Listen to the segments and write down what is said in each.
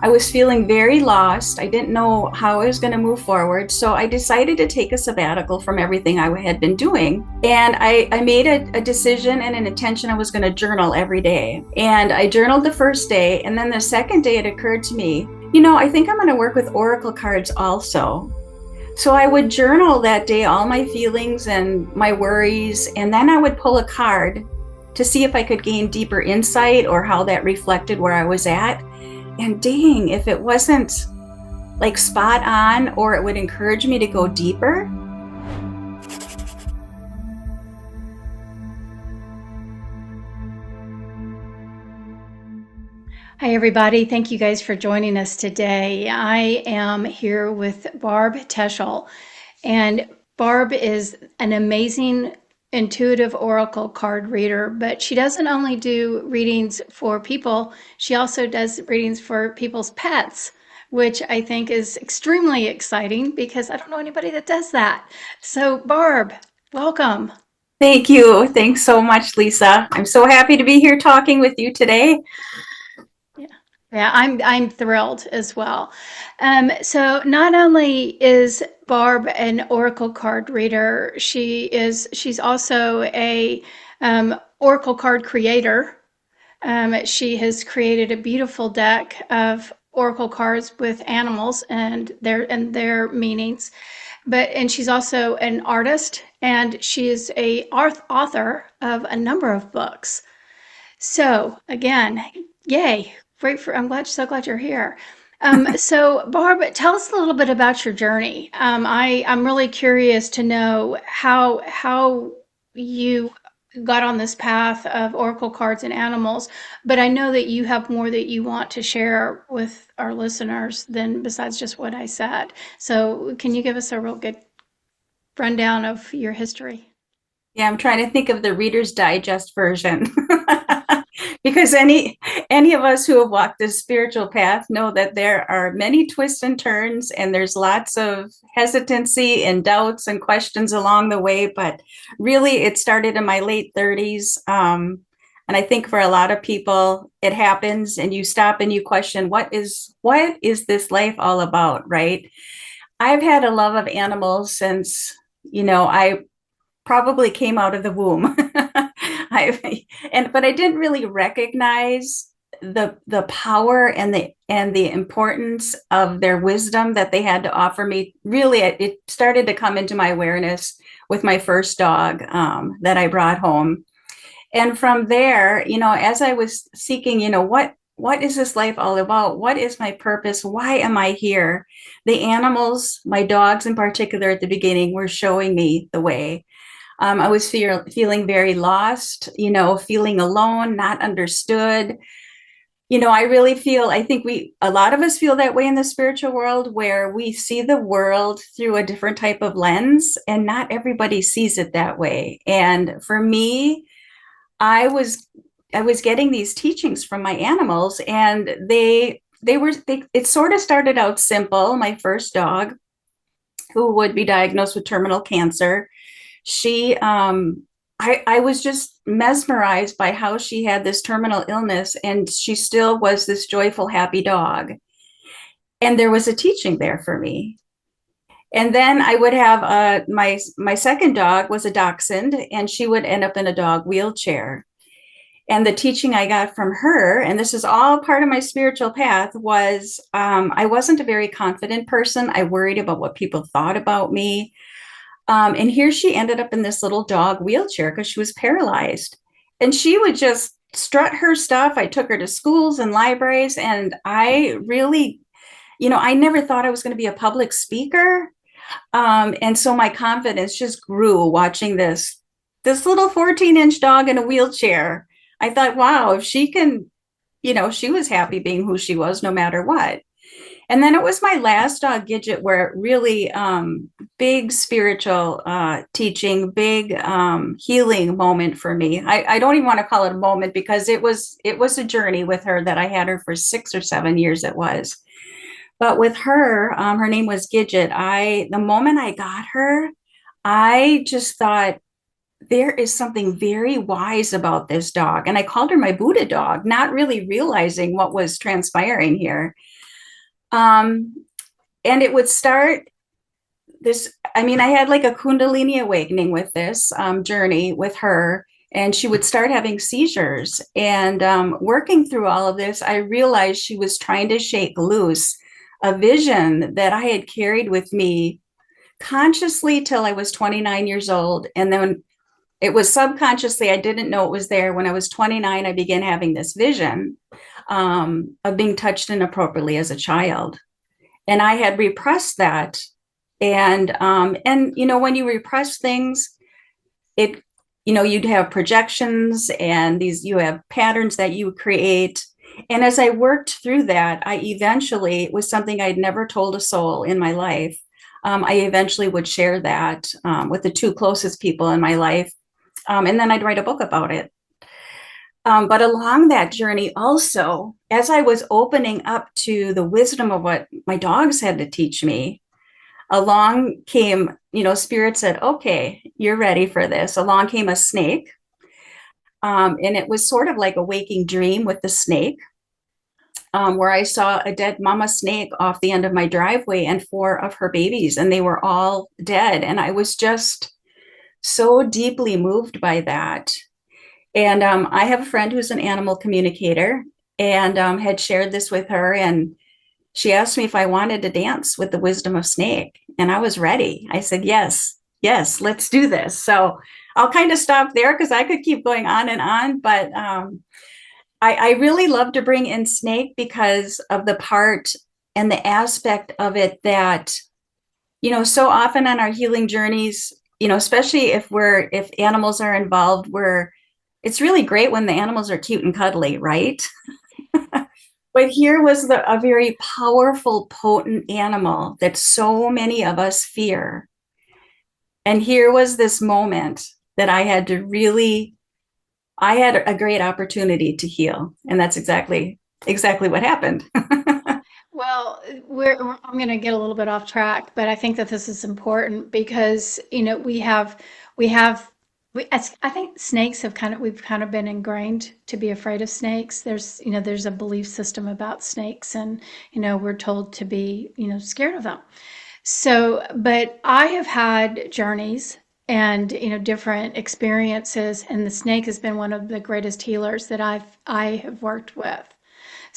I was feeling very lost. I didn't know how I was going to move forward. So I decided to take a sabbatical from everything I had been doing. And I made a decision and an intention I was going to journal every day. And I journaled the first day. And then the second day, it occurred to me, I think I'm going to work with oracle cards also. So I would journal that day, all my feelings and my worries. And then I would pull a card to see if I could gain deeper insight or how that reflected where I was at. And dang, if it wasn't like spot on or it would encourage me to go deeper. Hi, everybody. Thank you guys for joining us today. I am here with Barb Techel, and Barb is an amazing intuitive oracle card reader, but she doesn't only do readings for people, she also does readings for people's pets, which I think is extremely exciting because I don't know anybody that does that. So, Barb, welcome. Thank you. Thanks so much, Lisa. I'm so happy to be here talking with you today. Yeah, I'm thrilled as well. So not only is Barb an oracle card reader, she's also a oracle card creator. She has created a beautiful deck of oracle cards with animals and their meanings. And she's also an artist, and she is a author of a number of books. So again, yay! So glad you're here. So Barb, tell us a little bit about your journey. I'm really curious to know how you got on this path of oracle cards and animals, but I know that you have more that you want to share with our listeners than besides just what I said. So can you give us a real good rundown of your history? Yeah, I'm trying to think of the Reader's Digest version. Because any of us who have walked this spiritual path know that there are many twists and turns, and there's lots of hesitancy and doubts and questions along the way. But really, it started in my late 30s. And I think for a lot of people, it happens, and you stop and you question, what is this life all about, right? I've had a love of animals since, I probably came out of the womb. But I didn't really recognize the power and the importance of their wisdom that they had to offer me. Really, it started to come into my awareness with my first dog that I brought home. And from there, as I was seeking, what is this life all about? What is my purpose? Why am I here? The animals, my dogs in particular at the beginning, were showing me the way. I was feeling very lost, feeling alone, not understood. I think a lot of us feel that way in the spiritual world, where we see the world through a different type of lens, and not everybody sees it that way. And for me, I was getting these teachings from my animals, and it sort of started out simple. My first dog, who would be diagnosed with terminal cancer, she I was just mesmerized by how she had this terminal illness, and she still was this joyful, happy dog. And there was a teaching there for me. And then I would have my second dog was a dachshund, and she would end up in a dog wheelchair. And the teaching I got from her, and this is all part of my spiritual path, was I wasn't a very confident person. I worried about what people thought about me. And here she ended up in this little dog wheelchair because she was paralyzed. And she would just strut her stuff. I took her to schools and libraries, and I really, I never thought I was going to be a public speaker. And so my confidence just grew watching this little 14-inch dog in a wheelchair. I thought, wow, if she can, she was happy being who she was no matter what. And then it was my last dog, Gidget, where it really big spiritual teaching, big healing moment for me. I don't even want to call it a moment, because it was a journey with her that I had her for 6 or 7 years. It was. But with her, her name was Gidget. The moment I got her, I just thought, there is something very wise about this dog. And I called her my Buddha dog, not really realizing what was transpiring here. Um, and it would start this. I mean, I had like a Kundalini awakening with this journey with her, and she would start having seizures. And working through all of this, I realized she was trying to shake loose a vision that I had carried with me consciously till I was 29 years old. And then it was subconsciously, I didn't know it was there. When I was 29, I began having this vision of being touched inappropriately as a child. And I had repressed that. And you know, when you repress things, it, you know, you'd have projections and these, you have patterns that you create. And as I worked through that, I eventually, it was something I'd never told a soul in my life. I eventually would share that with the two closest people in my life. And then I'd write a book about it. But along that journey, also, as I was opening up to the wisdom of what my dogs had to teach me, along came, you know, Spirit said, okay, you're ready for this. Along came a snake. And it was sort of like a waking dream with the snake, where I saw a dead mama snake off the end of my driveway and four of her babies, and they were all dead. And I was just so deeply moved by that. And I have a friend who's an animal communicator and had shared this with her. And she asked me if I wanted to dance with the wisdom of snake. And I was ready. I said, yes, yes, let's do this. So I'll kind of stop there because I could keep going on and on. But I really love to bring in snake because of the part and the aspect of it that, you know, so often on our healing journeys, you know, especially if animals are involved, where it's really great when the animals are cute and cuddly, right? But here was a very powerful, potent animal that so many of us fear. And here was this moment that I had to really, I had a great opportunity to heal. And that's exactly what happened. Well, I'm going to get a little bit off track, but I think that this is important because, you know, we have, I think snakes have we've kind of been ingrained to be afraid of snakes. There's, you know, there's a belief system about snakes and, you know, we're told to be, you know, scared of them. So, but I have had journeys and, you know, different experiences, and the snake has been one of the greatest healers that I have worked with.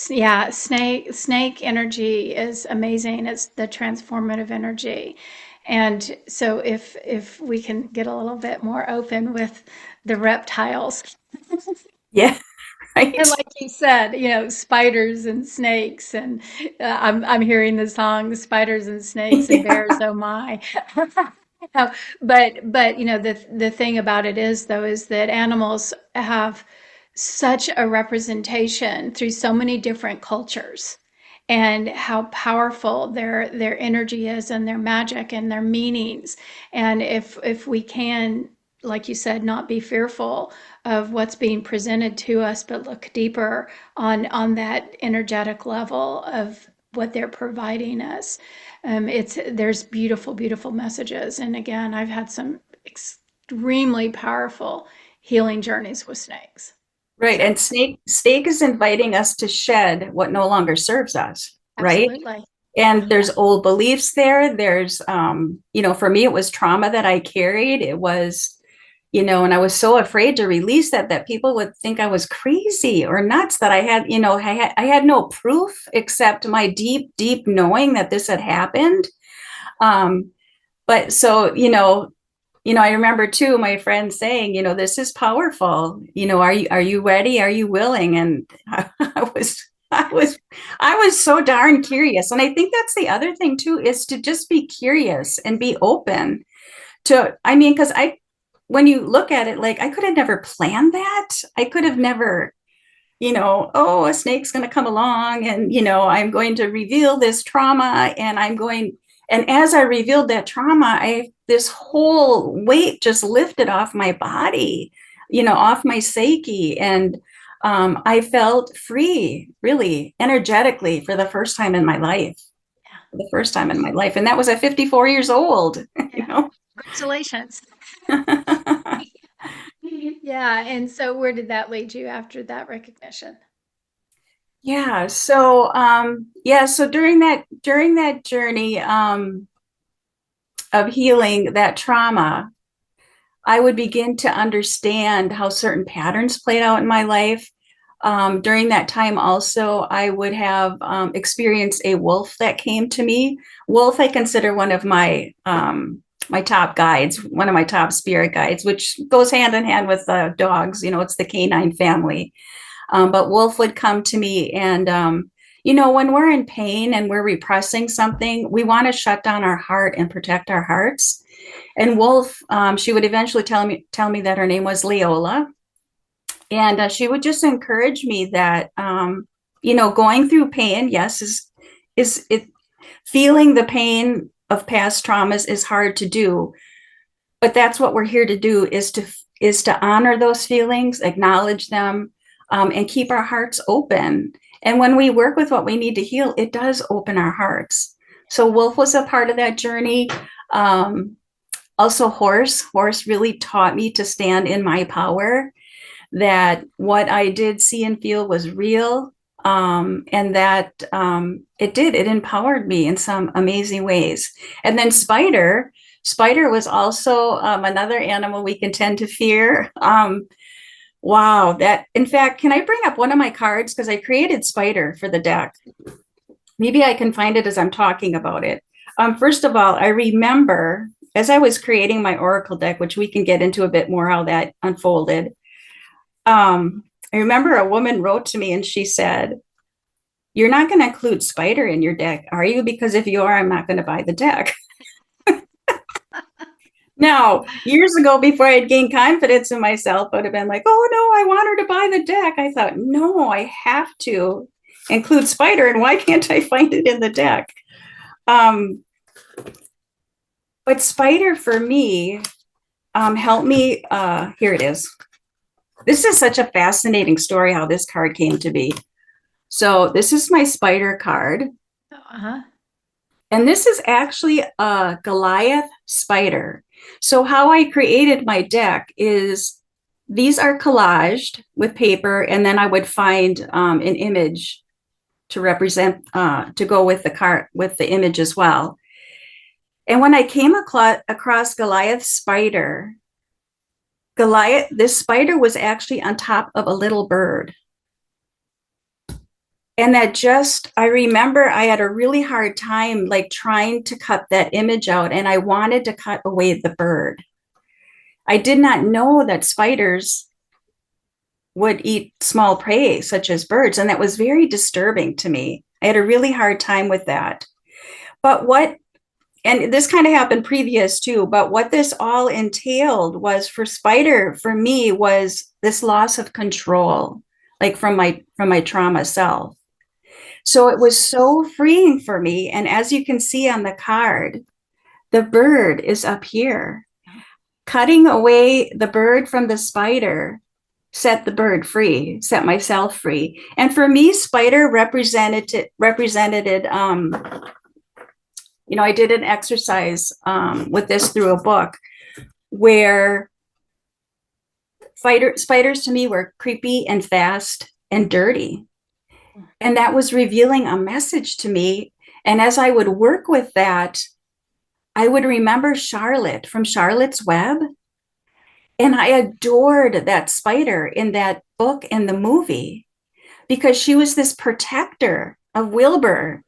Yeah, snake energy is amazing. It's the transformative energy. And so if we can get a little bit more open with the reptiles, Yeah, right. and like you said, you know, spiders and snakes, and I'm hearing the song "Spiders and Snakes and Yeah, Bears." Oh my! No, but you know the thing about it is though is that animals have such a representation through so many different cultures, and how powerful their energy is and their magic and their meanings. And if we can, like you said, not be fearful of what's being presented to us, but look deeper on that energetic level of what they're providing us. It's there's beautiful, beautiful messages. And again, I've had some extremely powerful healing journeys with snakes. right. So And snake is inviting us to shed what no longer serves us, right? absolutely. And Yeah. there's old beliefs there. There's you know, for me it was trauma that I carried. It was, you know, and I was so afraid to release that people would think I was crazy or nuts, that I had, you know, I had no proof except my deep knowing that this had happened. Um, but so, I remember too my friend saying, you know, this is powerful. You know, are you ready? Are you willing? And I was I was I was so darn curious. And I think that's the other thing too, is to just be curious and be open to, I mean, because I, when you look at it, like I could have never planned that. I could have never, you know, oh, a snake's going to come along and, you know, I'm going to reveal this trauma and and as I revealed that trauma, this whole weight just lifted off my body, you know, off my psyche. And I felt free, really energetically for the first time in my life, for the first time in my life. And that was at 54 years old, you Yeah. know. Congratulations. Yeah. And so where did that lead you after that recognition? Yeah. So, so during that journey, of healing that trauma, I would begin to understand how certain patterns played out in my life. During that time, also, I would have experienced a wolf that came to me. Wolf, I consider one of my top guides, one of my top spirit guides, which goes hand in hand with dogs. You know, it's the canine family. But Wolf would come to me, and when we're in pain and we're repressing something, we want to shut down our heart and protect our hearts. And Wolf, she would eventually tell me that her name was Leola, and she would just encourage me that going through pain, yes, is it feeling the pain of past traumas is hard to do, but that's what we're here to do, is to honor those feelings, acknowledge them, and keep our hearts open. And when we work with what we need to heal, it does open our hearts. So Wolf was a part of that journey. Also, Horse really taught me to stand in my power, that what I did see and feel was real, and that it empowered me in some amazing ways. And then Spider was also another animal we can tend to fear. Wow, that, in fact, can I bring up one of my cards? Because I created Spider for the deck. Maybe I can find it as I'm talking about it. First of all, I remember as I was creating my Oracle deck, which we can get into a bit more how that unfolded. I remember a woman wrote to me and she said, "You're not going to include Spider in your deck, are you? Because if you are, I'm not going to buy the deck." Now, years ago, before I had gained confidence in myself, I would have been like, "Oh no, I want her to buy the deck." I thought, no, I have to include Spider, and why can't I find it in the deck? Um, but Spider for me helped me. Here it is. This is such a fascinating story how this card came to be. So this is my Spider card. Uh-huh. And this is actually a Goliath spider. So how I created my deck is these are collaged with paper, and then I would find an image to represent, to go with the card, with the image as well. And when I came across Goliath spider, this spider was actually on top of a little bird. And I remember I had a really hard time like trying to cut that image out, and I wanted to cut away the bird. I did not know that spiders would eat small prey such as birds, and that was very disturbing to me. I had a really hard time with that. But and this kind of happened previous too, but what this all entailed was, for Spider, for me, was this loss of control, like from my trauma self. So it was so freeing for me. And as you can see on the card, the bird is up here. Cutting away the bird from the spider set the bird free, set myself free. And for me, Spider represented I did an exercise with this through a book where spiders to me were creepy and fast and dirty. And that was revealing a message to me. And as I would work with that, I would remember Charlotte from Charlotte's Web. And I adored that spider in that book and the movie, because she was this protector of Wilbur,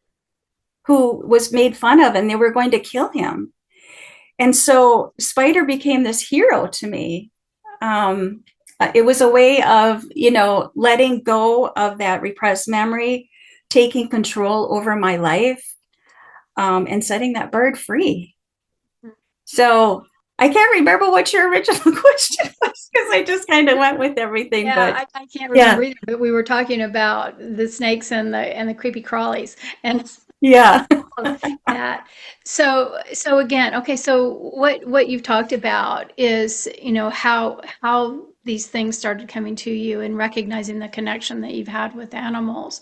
who was made fun of, and they were going to kill him. And so Spider became this hero to me. It was a way of, letting go of that repressed memory, taking control over my life, and setting that bird free. So I can't remember what your original question was, because I just kind of went with everything. Yeah, But I can't yeah, remember either, but we were talking about the snakes and the creepy crawlies and yeah, all of that. So again, okay, so what you've talked about is, how these things started coming to you and recognizing the connection that you've had with animals.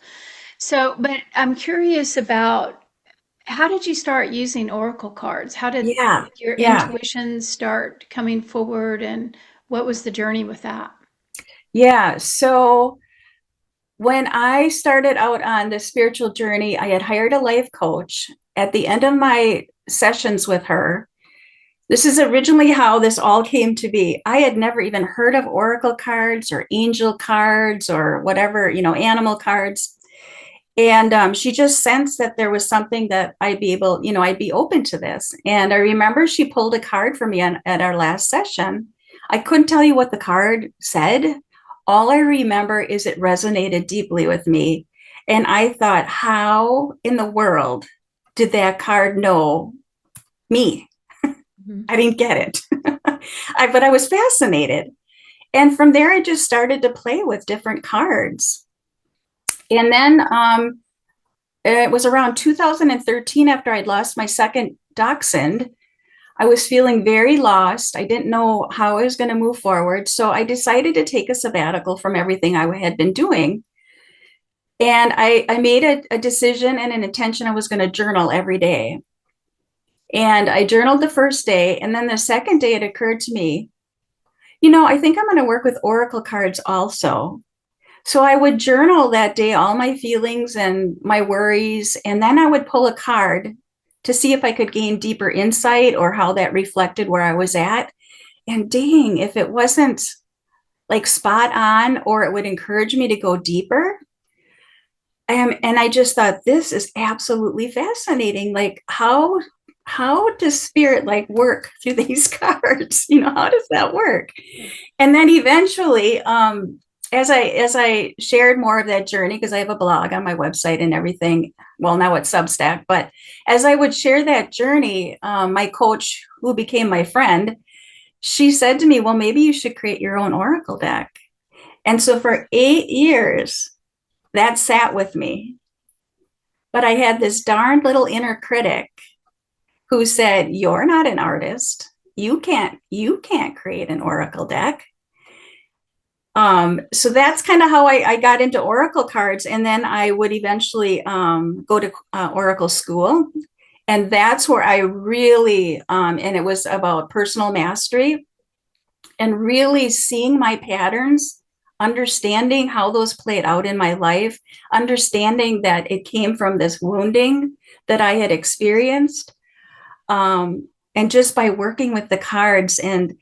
So, but I'm curious about, how did you start using oracle cards? How did yeah, your yeah, intuition start coming forward, and what was the journey with that? yeah. So when I started out on the spiritual journey, I had hired a life coach. At the end of my sessions with her, this is originally how this all came to be. I had never even heard of oracle cards or angel cards or whatever, animal cards. And she just sensed that there was something that I'd be open to this. And I remember she pulled a card for me at our last session. I couldn't tell you what the card said. All I remember is it resonated deeply with me. And I thought, how in the world did that card know me? Mhm. I didn't get it. But I was fascinated. And from there, I just started to play with different cards. And then it was around 2013, after I'd lost my second dachshund. I was feeling very lost. I didn't know how I was going to move forward. So I decided to take a sabbatical from everything I had been doing. And I made a decision and an intention. I was going to journal every day. And I journaled the first day. And then the second day, it occurred to me, I think I'm going to work with oracle cards also. So I would journal that day, all my feelings and my worries, and then I would pull a card to see if I could gain deeper insight or how that reflected where I was at. And dang, if it wasn't like spot on or it would encourage me to go deeper. And I just thought this is absolutely fascinating. Like how does spirit like work through these cards? How does that work? And then eventually, as I shared more of that journey, because I have a blog on my website and everything. Well, now it's Substack, but as I would share that journey, my coach, who became my friend, she said to me, "Well, maybe you should create your own oracle deck." And so for 8 years, that sat with me. But I had this darned little inner critic who said, "You're not an artist. You can't create an oracle deck." So that's kind of how I got into oracle cards. And then I would eventually go to oracle school. And that's where I really, and it was about personal mastery and really seeing my patterns, understanding how those played out in my life, understanding that it came from this wounding that I had experienced. And just by working with the cards and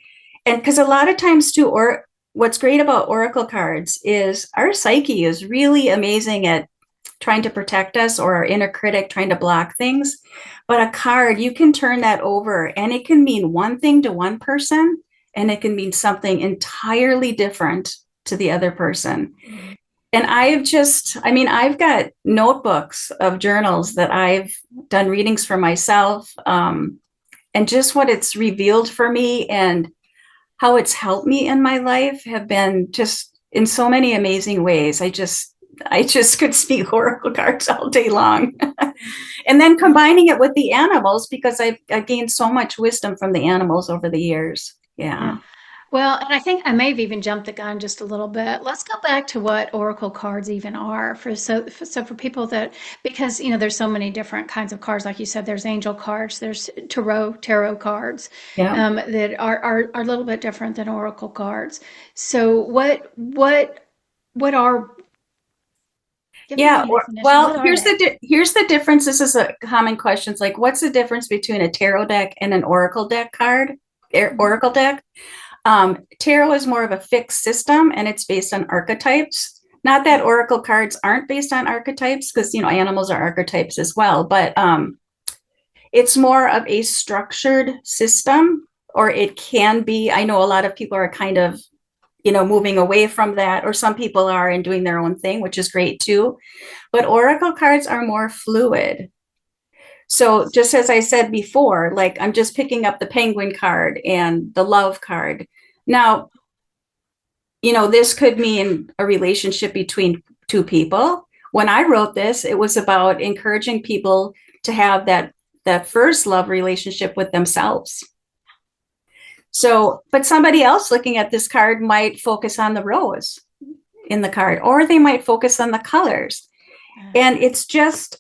because a lot of times too, or what's great about oracle cards is our psyche is really amazing at trying to protect us, or our inner critic trying to block things. But a card, you can turn that over and it can mean one thing to one person and it can mean something entirely different to the other person. Mhm. And I've got notebooks of journals that I've done readings for myself, and just what it's revealed for me and how it's helped me in my life have been just in so many amazing ways. I just could speak oracle cards all day long. And then combining it with the animals, because I've gained so much wisdom from the animals over the years. Yeah. Yeah. Well, and I think I may have even jumped the gun just a little bit. Let's go back to what oracle cards even are for people that, because there's so many different kinds of cards. Like you said, there's angel cards, there's tarot cards, Yeah. that are a little bit different than oracle cards. So what are, give me Yeah. the definition. Well, What are here's they? the difference. This is a common question. It's like, what's the difference between a tarot deck and an oracle deck card? Mhm. Oracle deck. Tarot is more of a fixed system and it's based on archetypes. Not that oracle cards aren't based on archetypes, because animals are archetypes as well, but it's more of a structured system, or it can be. I know a lot of people are kind of moving away from that, or some people are and doing their own thing, which is great too. But oracle cards are more fluid. So just as I said before, like I'm just picking up the penguin card and the love card. Now, this could mean a relationship between two people. When I wrote this, it was about encouraging people to have that first love relationship with themselves. So, but somebody else looking at this card might focus on the rose in the card, or they might focus on the colors. And it's just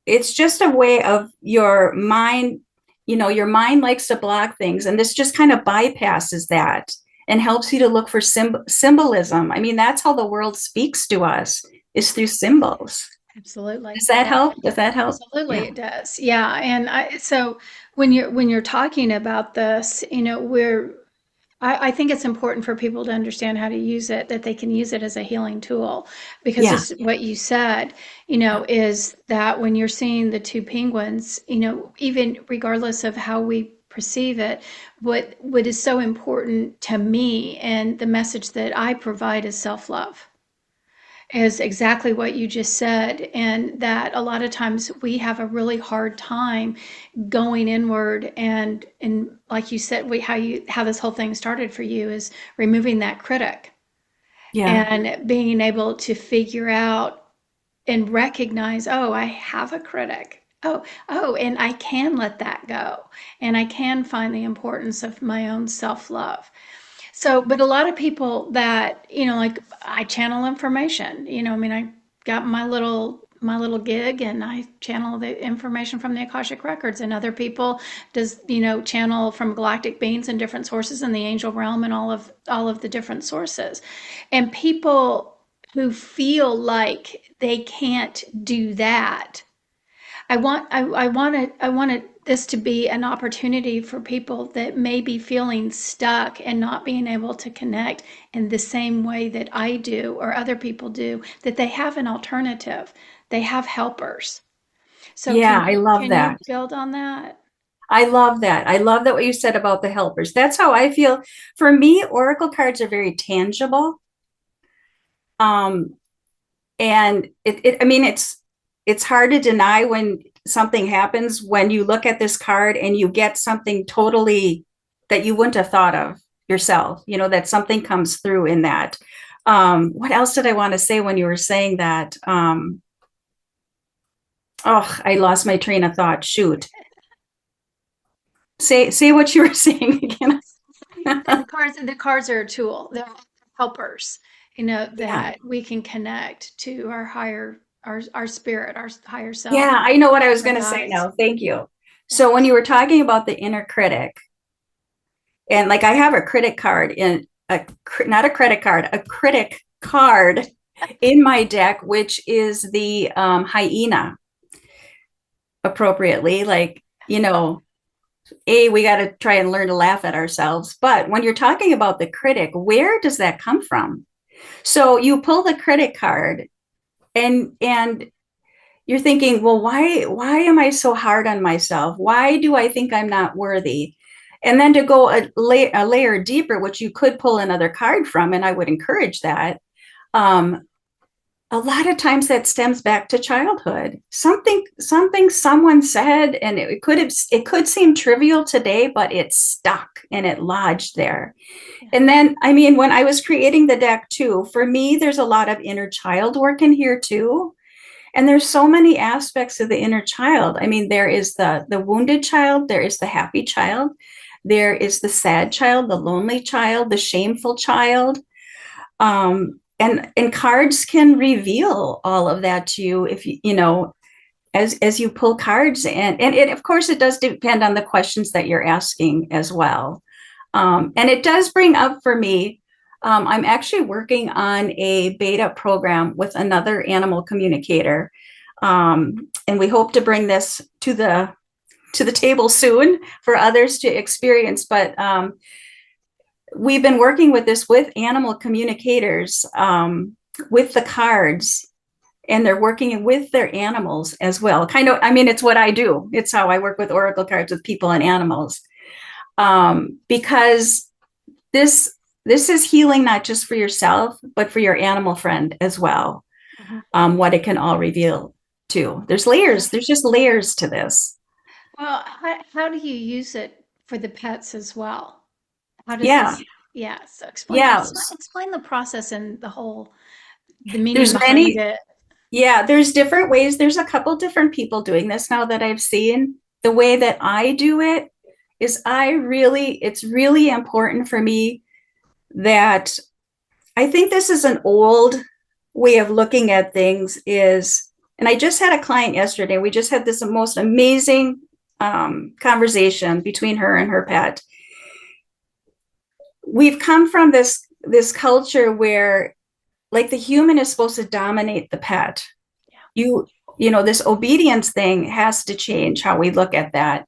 a way of your mind. Your mind likes to block things, and this just kind of bypasses that and helps you to look for symbolism. I mean, that's how the world speaks to us, is through symbols. Does Absolutely. that Yeah. help? Does that help? Absolutely, Yeah. it does. Yeah, and so when you're talking about this, I think it's important for people to understand how to use it, that they can use it as a healing tool. Because Yeah. just what you said, Yeah. is that when you're seeing the two penguins, even regardless of how we perceive it, what is so important to me and the message that I provide is self-love, is exactly what you just said. And that a lot of times we have a really hard time going inward, and like you said, how this whole thing started for you is removing that critic Yeah. and being able to figure out and recognize, oh, I have a critic. Oh, and I can let that go, and I can find the importance of my own self-love. So, but a lot of people that, like, I channel information, I mean, I got my little gig, and I channel the information from the Akashic records, and other people does, channel from galactic beings and different sources in the angel realm and all of the different sources. And people who feel like they can't do that, I wanted this to be an opportunity for people that may be feeling stuck and not being able to connect in the same way that I do or other people do, that they have an alternative. They have helpers. So Yeah. I love can you that. build on that? I love that. I love that what you said about the helpers. That's how I feel. For me, oracle cards are very tangible. Um, and I mean, it's hard to deny when something happens, when you look at this card and you get something totally that you wouldn't have thought of yourself, that something comes through in that. What else did I want to say when you were saying that? Oh, I lost my train of thought. Shoot. Say what you were saying again. The cards are a tool. They're helpers, Yeah. that we can connect to our spirit, our higher self, Yeah, I know what I was our going to say guides. now. Thank you. So when Yes. you were talking about the inner critic, and like I have a critic card in not a credit card, a critic card in my deck, which is the hyena appropriately. Like, we got to try and learn to laugh at ourselves. But when you're talking about the critic, where does that come from? So you pull the critic card, and you're thinking, well, why am I so hard on myself? Why do I think I'm not worthy? And then to go a layer deeper, which you could pull another card from, and I would encourage that. Um, a lot of times that stems back to childhood. Something someone said, and it could seem trivial today, but it stuck and it lodged there. Yeah. And then, I mean, when I was creating the deck too, for me, there's a lot of inner child work in here too. And there's so many aspects of the inner child. I mean, there is the wounded child, there is the happy child, there is the sad child, the lonely child, the shameful child. And cards can reveal all of that to you if as you pull cards, and it, of course, it does depend on the questions that you're asking as well. And it does bring up for me, I'm actually working on a beta program with another animal communicator. And we hope to bring this to the table soon for others to experience. But we've been working with this with animal communicators, with the cards, and they're working with their animals as well. Kind of, I mean, it's what I do. It's how I work with oracle cards with people and animals. Because this is healing not just for yourself, but for your animal friend as well. Mhm. What it can all reveal too. There's Yeah. layers. There's just layers to this. Well, how do you use it for the pets as well? How does Yeah. this? Yeah. So explain Yeah. explain the process and the meaning There's behind many. it. Yeah. There's different ways. There's a couple different people doing this now that I've seen. The way that I do it is it's really important for me that I think this is an old way of looking at things is, and I just had a client yesterday. We just had this most amazing conversation between her and her pet. we've come from this culture where like the human is supposed to dominate the pet. You you know, this obedience thing has to change how we look at that.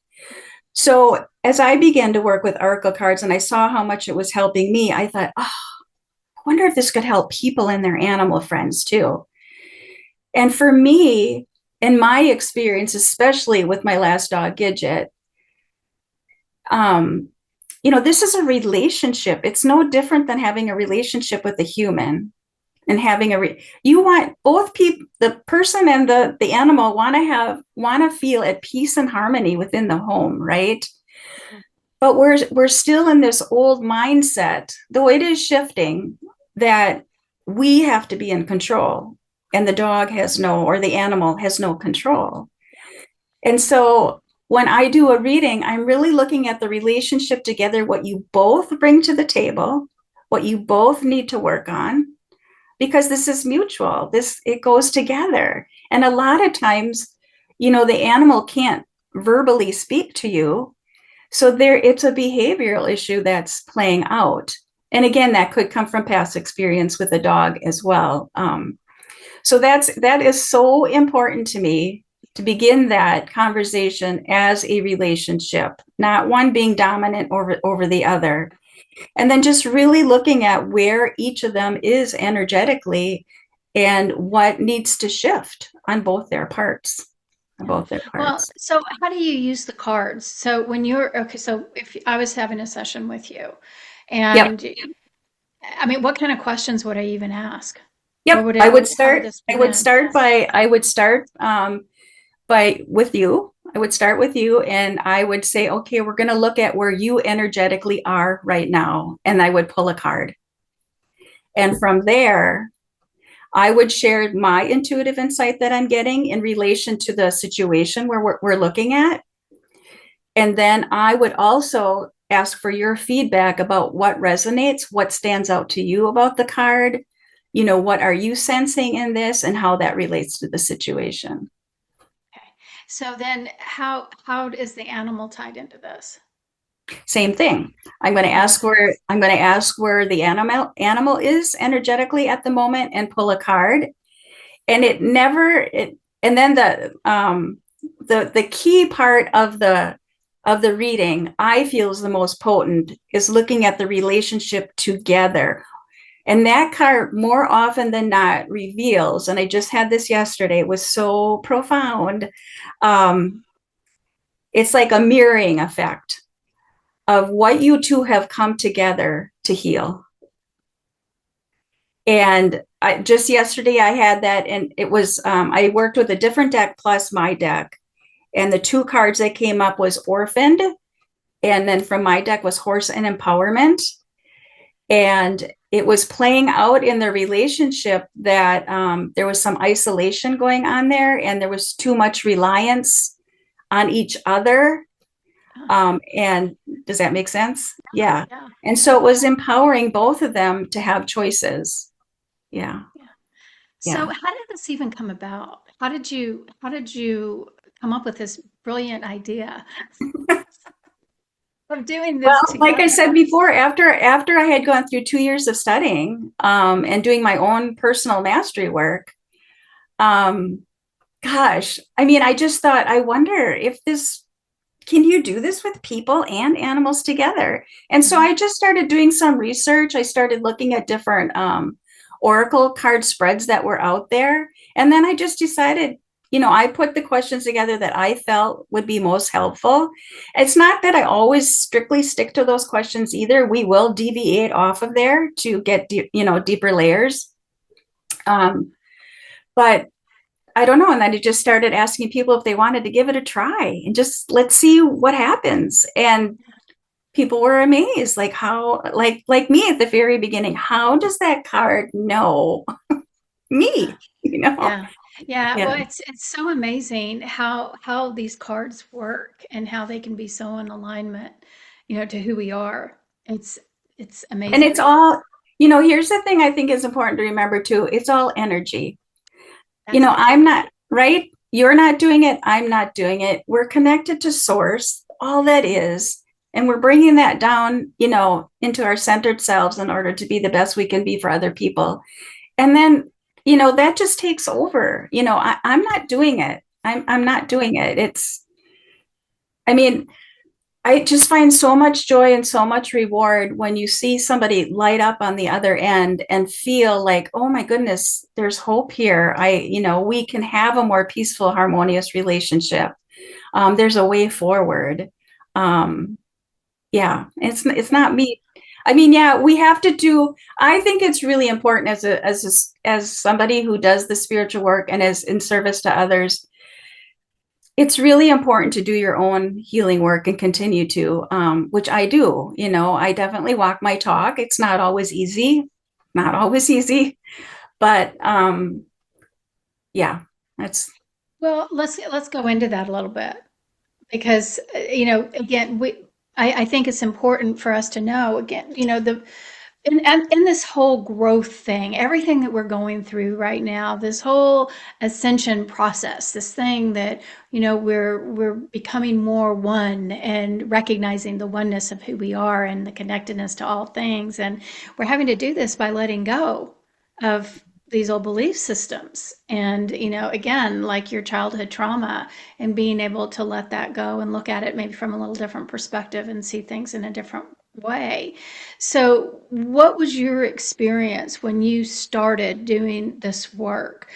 So as I began to work with oracle cards and I saw how much it was helping me, I thought, oh, I wonder if this could help people and their animal friends too. And for me, in my experience, especially with my last dog, Gidget, um, you know, this is a relationship. It's no different than having a relationship with a human and having you want both people, the person and the animal want to feel at peace and harmony within the home, right? But we're still in this old mindset, though it is shifting, that we have to be in control and the dog has no, or the animal has no control. And so when I do a reading, I'm really looking at the relationship together, what you both bring to the table, what you both need to work on, because this is mutual. It goes together. And a lot of times, you know, the animal can't verbally speak to you. So it's a behavioral issue that's playing out. And again, that could come from past experience with a dog as well. So that is so important to me, to begin that conversation as a relationship, not one being dominant over the other. And then just really looking at where each of them is energetically and what needs to shift on both their parts. On Yeah. both their Well, parts. so how do you use the cards? So when you're okay, so if I was having a session with you, Yep. and I mean, what kind of questions would I even ask? Where Yep. would I it, would how would start, this I would begin? start by, I would start by with you. I would start with you and I would say, okay, we're going to look at where you energetically are right now. And I would pull a card. And from there, I would share my intuitive insight that I'm getting in relation to the situation where we're looking at. And then I would also ask for your feedback about what resonates, what stands out to you about the card. You know, what are you sensing in this and how that relates to the situation? Okay. So then how is the animal tied into this? Same thing. I'm going to ask where the animal is energetically at the moment and pull a card. And and then the key part of the reading I feel is the most potent is looking at the relationship together. And that card more often than not reveals, and I just had this yesterday, it was so profound. Um, it's like a mirroring effect of what you two have come together to heal. And just yesterday I had that, and it was I worked with a different deck plus my deck, and the two cards that came up was orphaned, and then from my deck was horse and empowerment. And it was playing out in the relationship that there was some isolation going on there, and there was too much reliance on each other. And does that make sense? Yeah. Yeah. And so Yeah. it was empowering both of them to have choices. Yeah. Yeah. So Yeah. how did this even come about? How did you come up with this brilliant idea of doing Well, this like I together? said before, after I had gone through 2 years of studying and doing my own personal mastery work, um, gosh, I mean, I just thought, I wonder if can you do this with people and animals together? And so Mhm. I just started doing some research. I started looking at different oracle card spreads that were out there. And then I just decided, you know, I put the questions together that I felt would be most helpful. It's not that I always strictly stick to those questions either. We will deviate off of there to get, deeper layers. Um, but I don't know. And then I just started asking people if they wanted to give it a try and just let's see what happens. And people were amazed, like how, like me at the very beginning, how does that card know me? You know? Yeah. Yeah. Yeah. Well, it's so amazing how these cards work and how they can be so in alignment, to who we are. It's And amazing. it's all, here's the thing I think is important to remember too. It's all energy. That's it. I'm not, right? You're not doing it. I'm not doing it. We're connected to source. All that is. and we're bringing that down, into our centered selves in order to be the best we can be for other people. And then, that just takes over. I'm not doing it. I'm not doing it. I mean, I just find so much joy and so much reward when you see somebody light up on the other end and feel like, oh my goodness, there's hope here. We can have a more peaceful, harmonious relationship. There's a way forward. Um, yeah, it's not me. I mean, yeah, we have to do. I think it's really important as somebody who does the spiritual work and is in service to others. It's really important to do your own healing work and continue to, which I do. I definitely walk my talk. It's not always easy, but yeah, that's Well, let's go into that a little bit because again, I think it's important for us to know again, in this whole growth thing, everything that we're going through right now, this whole ascension process, this thing that, we're becoming more one and recognizing the oneness of who we are and the connectedness to all things. And we're having to do this by letting go of these old belief systems. And, again, like your childhood trauma and being able to let that go and look at it maybe from a little different perspective and see things in a different way. So, what was your experience when you started doing this work?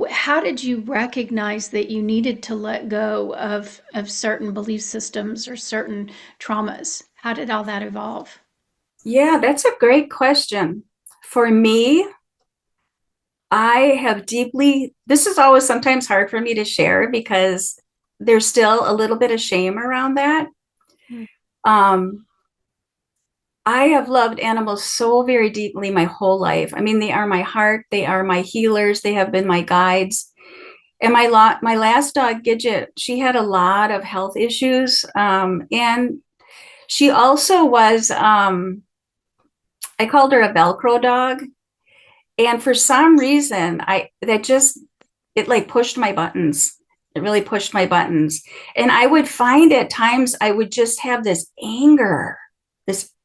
How did you recognize that you needed to let go of certain belief systems or certain traumas? How did all that evolve? yeah, that's a great question. For me, this is always sometimes hard for me to share because there's still a little bit of shame around that. Mm. Um, I have loved animals so very deeply my whole life. I mean, they are my heart, they are my healers, they have been my guides. And my last dog, Gidget, she had a lot of health issues. And she also was, I called her a Velcro dog. And for some reason, it like pushed my buttons. It really pushed my buttons. And I would find at times I would just have this anger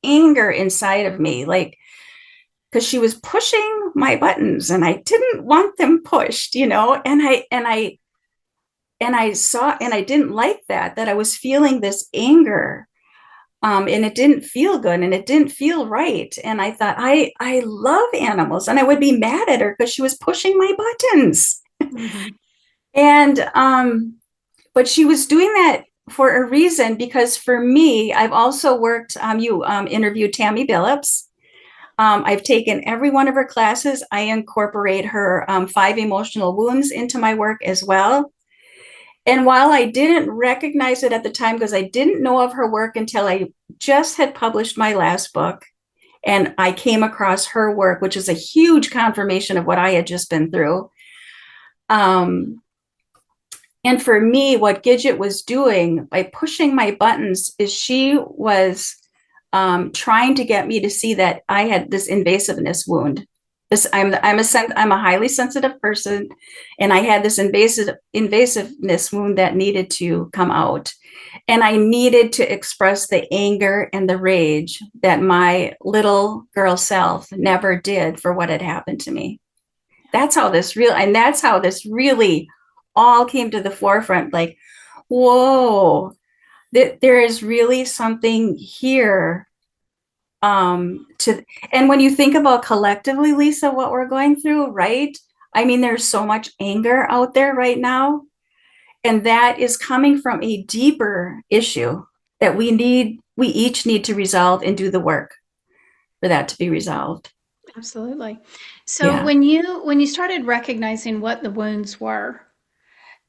inside of me, like, because she was pushing my buttons and I didn't want them pushed, and I didn't like that I was feeling this anger. And it didn't feel good and it didn't feel right. And I thought, I love animals, and I would be mad at her because she was pushing my buttons. Mhm. And but she was doing that for a reason, because for me, I've also worked, you interviewed Tammy Billups. I've taken every one of her classes. I incorporate her 5 emotional wounds into my work as well. And while I didn't recognize it at the time because I didn't know of her work until I just had published my last book, and I came across her work, which is a huge confirmation of what I had just been through. Um, and for me, what Gidget was doing by pushing my buttons is she was trying to get me to see that I had this invasiveness wound. I'm a highly sensitive person, and I had this invasiveness wound that needed to come out, and I needed to express the anger and the rage that my little girl self never did for what had happened to me. That's how this really all came to the forefront. Like, whoa, there is really something here, to and when you think about collectively, Lisa, what we're going through, right? I mean, there's so much anger out there right now, and that is coming from a deeper issue that we each need to resolve and do the work for that to be resolved. Absolutely. So Yeah. when you started recognizing what the wounds were,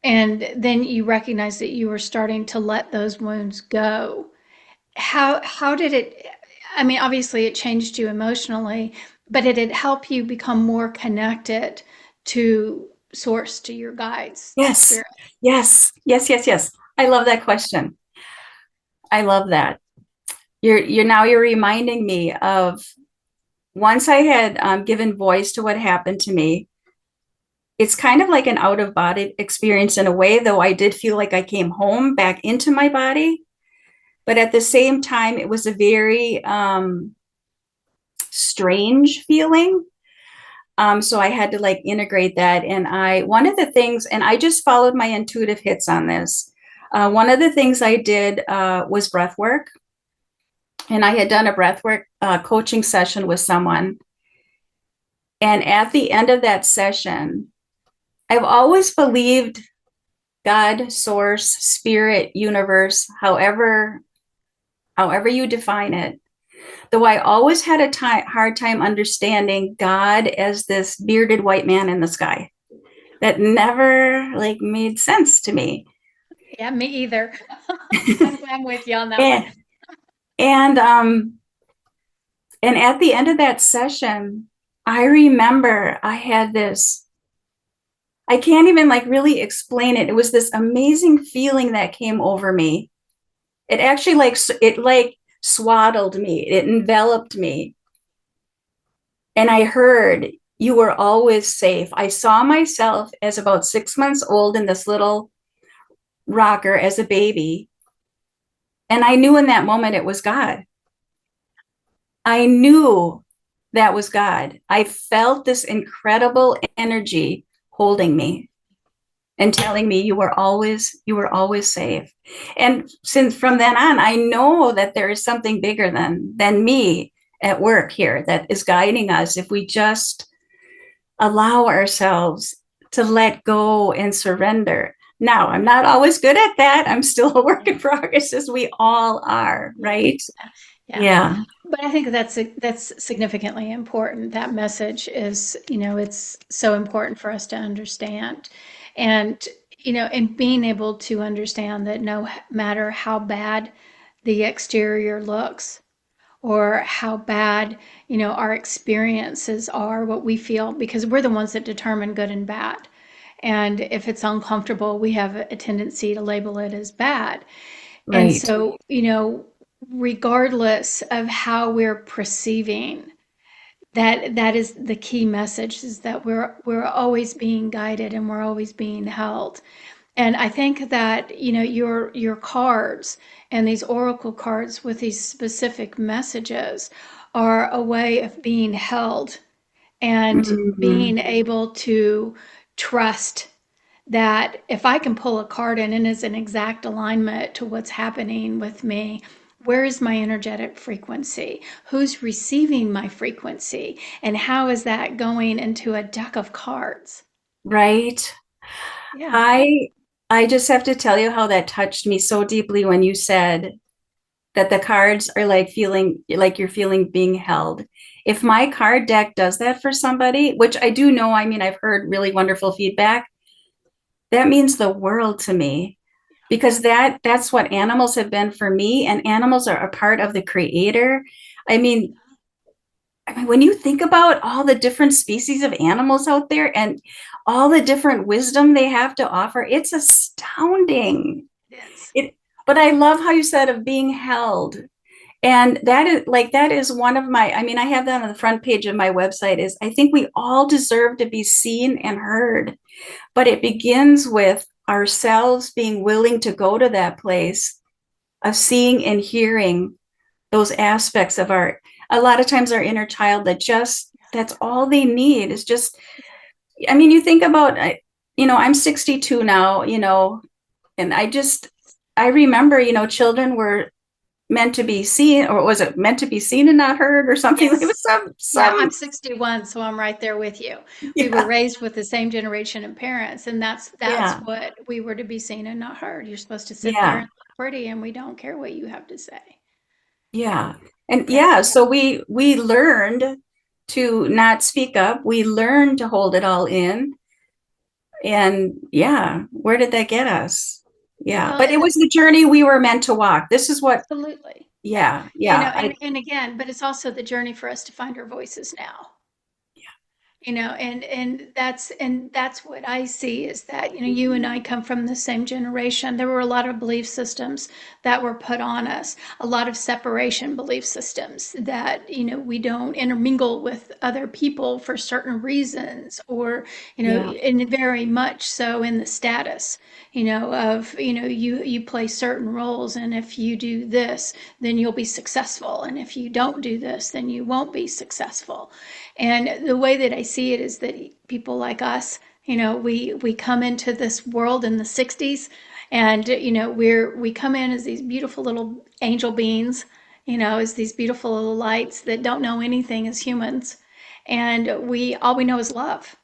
and then you recognized that you were starting to let those wounds go, how did it, I mean, obviously it changed you emotionally, but did it help you become more connected to source, to your guides, to Yes. spirit? Yes. I love that question. I love that. You're reminding me of, once I had given voice to what happened to me. It's kind of like an out of body experience in a way, though I did feel like I came home back into my body. but at the same time, it was a very strange feeling. So I had to like integrate that. And one of the things, and I just followed my intuitive hits on this. One of the things I did was breath work. And I had done a breath work coaching session with someone. And at the end of that session, I've always believed God, source, spirit, universe, however you define it. Though I always had a hard time understanding God as this bearded white man in the sky. That never like made sense to me. Yeah, me either. I'm with you on that one. and, and and at the end of that session, I remember I had this, I can't even like really explain it. It was this amazing feeling that came over me. It actually like swaddled me. It enveloped me. And I heard, you were always safe. I saw myself as about 6 months old in this little rocker as a baby. And I knew in that moment it was God. I knew that was God. I felt this incredible energy holding me and telling me you were always safe. And since from then on, I know that there is something bigger than me at work here that is guiding us if we just allow ourselves to let go and surrender. Now, I'm not always good at that. I'm still a work in progress, as we all are, right? Yeah. Yeah, But I think that's significantly important. That message is, it's so important for us to understand. And, and being able to understand that no matter how bad the exterior looks or how bad, our experiences are, what we feel, because we're the ones that determine good and bad. And if it's uncomfortable, we have a tendency to label it as bad. And right, so, regardless of how we're perceiving, that is the key message, is that we're always being guided and we're always being held. And I think that, your cards and these oracle cards with these specific messages are a way of being held and Mhm. being able to trust that if I can pull a card in and it's an exact alignment to what's happening with me, where is my energetic frequency? Who's receiving my frequency? And how is that going into a deck of cards? Right. Yeah. I just have to tell you how that touched me so deeply when you said that the cards are like feeling like you're feeling being held. If my card deck does that for somebody, which I do know, I mean, I've heard really wonderful feedback, that means the world to me because that's what animals have been for me, and animals are a part of the creator. I mean, when you think about all the different species of animals out there and all the different wisdom they have to offer, it's astounding. Yes. It, but I love how you said of being held. And that is one of my, I mean, I have that on the front page of my website is I think we all deserve to be seen and heard, but it begins with ourselves being willing to go to that place of seeing and hearing those aspects of a lot of times our inner child that's all they need is just, I mean, you think about, I'm 62 now, and I remember, children were meant to be seen, or was it meant to be seen and not heard or something? It Yes. was some, Yeah, some, I'm 61, so I'm right there with you. We were yeah, raised with the same generation of parents, and that's yeah, what we were to be seen and not heard. You're supposed to sit there yeah, and look pretty, and we don't care what you have to say. yeah. And Yeah. yeah, so we learned to not speak up. We learned to hold it all in. And yeah, where did that get us? Yeah, Well, but it was the journey we were meant to walk. This is what, absolutely. Yeah. yeah, yeah. And again, but it's also the journey for us to find our voices now. And that's what I see is that, you and I come from the same generation. There were a lot of belief systems that were put on us, a lot of separation belief systems that, we don't intermingle with other people for certain reasons, or, Yeah. and very much so in the status, of, you play certain roles, and if you do this, then you'll be successful. And if you don't do this, then you won't be successful. And the way that I see it is that people like us, we come into this world in the 60s, and we come in as these beautiful little angel beings, as these beautiful little lights that don't know anything as humans. And we all we know is love.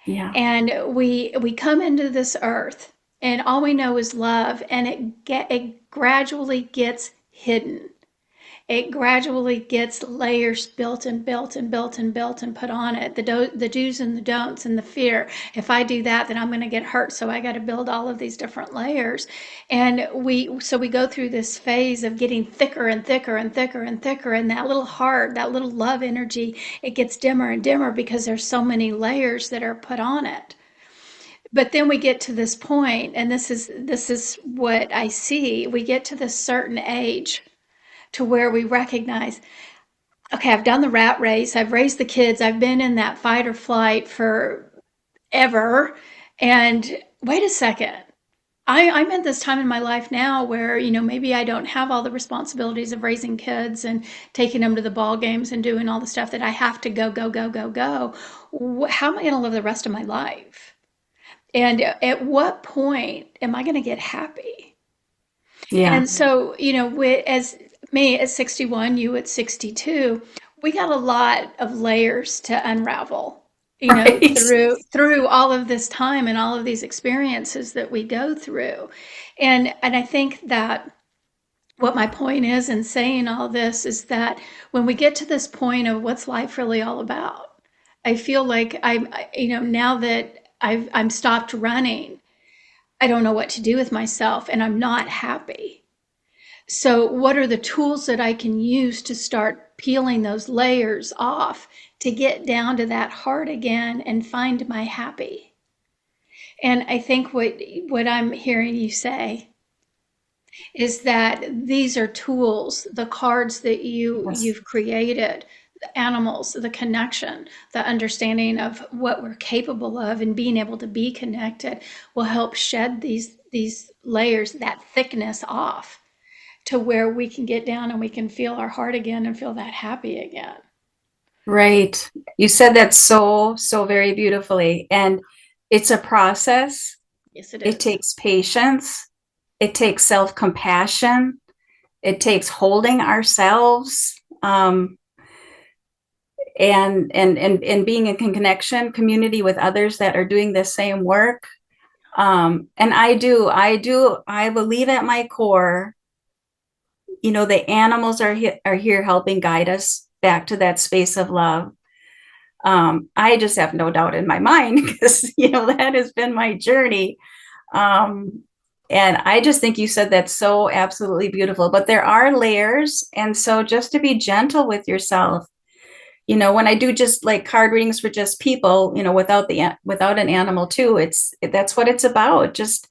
Yeah. And we come into this earth, and all we know is love, and it gradually gets hidden. It gradually gets layers built and built and built and built and put on it. The do's and the don'ts and the fear. If I do that, then I'm going to get hurt. So I got to build all of these different layers. And we go through this phase of getting thicker and thicker and thicker and thicker. And that little heart, that little love energy, it gets dimmer and dimmer because there's so many layers that are put on it. But then we get to this point, and this is what I see. We get to this certain age to where we recognize, okay, I've done the rat race, I've raised the kids, I've been in that fight or flight forever. And wait a second. I'm at this time in my life now where, maybe I don't have all the responsibilities of raising kids and taking them to the ball games and doing all the stuff that I have to go, go, go, go, go. How am I going to live the rest of my life? And at what point am I going to get happy? Yeah. And so, as me at 61, you at 62, we got a lot of layers to unravel, Right. through all of this time and all of these experiences that we go through. And I think that what my point is in saying all this is that when we get to this point of what's life really all about, I feel like now that I'm stopped running, I don't know what to do with myself, and I'm not happy. So, what are the tools that I can use to start peeling those layers off to get down to that heart again and find my happy? And I think what I'm hearing you say is that these are tools, the cards that Yes. you've created, the animals, the connection, the understanding of what we're capable of, and being able to be connected will help shed these layers, that thickness off, to where we can get down and we can feel our heart again and feel that happy again. Right. You said that so, so very beautifully. And it's a process. Yes, it It is. takes patience. It takes self-compassion. It takes holding ourselves, and being in connection, community with others that are doing the same work. And I believe at my core, the animals are here helping guide us back to that space of love. I just have no doubt in my mind because that has been my journey. Um, and I just think you said that's so absolutely beautiful. But there are layers, and so just to be gentle with yourself. When I do just like card readings for just people, without an animal too, that's what it's about. Just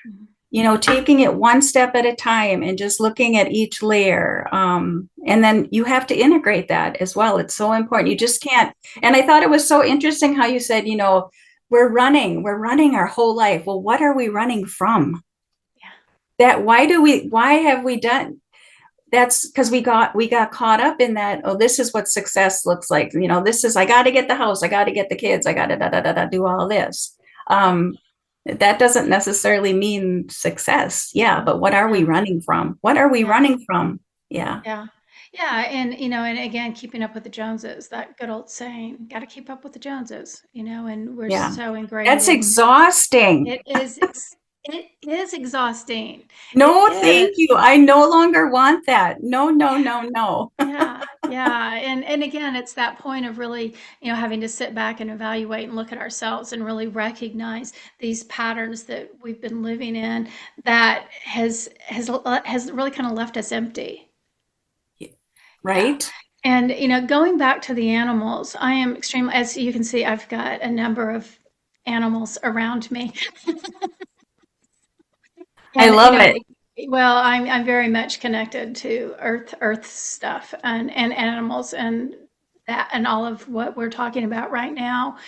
Mhm. taking it one step at a time and just looking at each layer. And then you have to integrate that as well. It's so important. You just can't. And I thought it was so interesting how you said, we're running our whole life. Well, what are we running from? Yeah. Why have we done? That's because we got caught up in that. Oh, this is what success looks like. This is, I got to get the house, I got to get the kids, I got to do all this. That doesn't necessarily mean success. Yeah, but what are we Yeah. running from? What are we Yeah. running from? Yeah. Yeah. Yeah. And again, keeping up with the Joneses, that good old saying, got to keep up with the Joneses, and we're Yeah. so ingrained That's in exhausting. it is exhausting. It No, thank you. is. I no longer want that. No, no, Yeah. no, no. Yeah, yeah. And again, it's that point of really, having to sit back and evaluate and look at ourselves and really recognize these patterns that we've been living in that has really kind of left us empty. Yeah. Right? And, going back to the animals, I am extremely, as you can see, I've got a number of animals around me. I And, love it. well, I'm very much connected to earth stuff and animals and that and all of what we're talking about right now.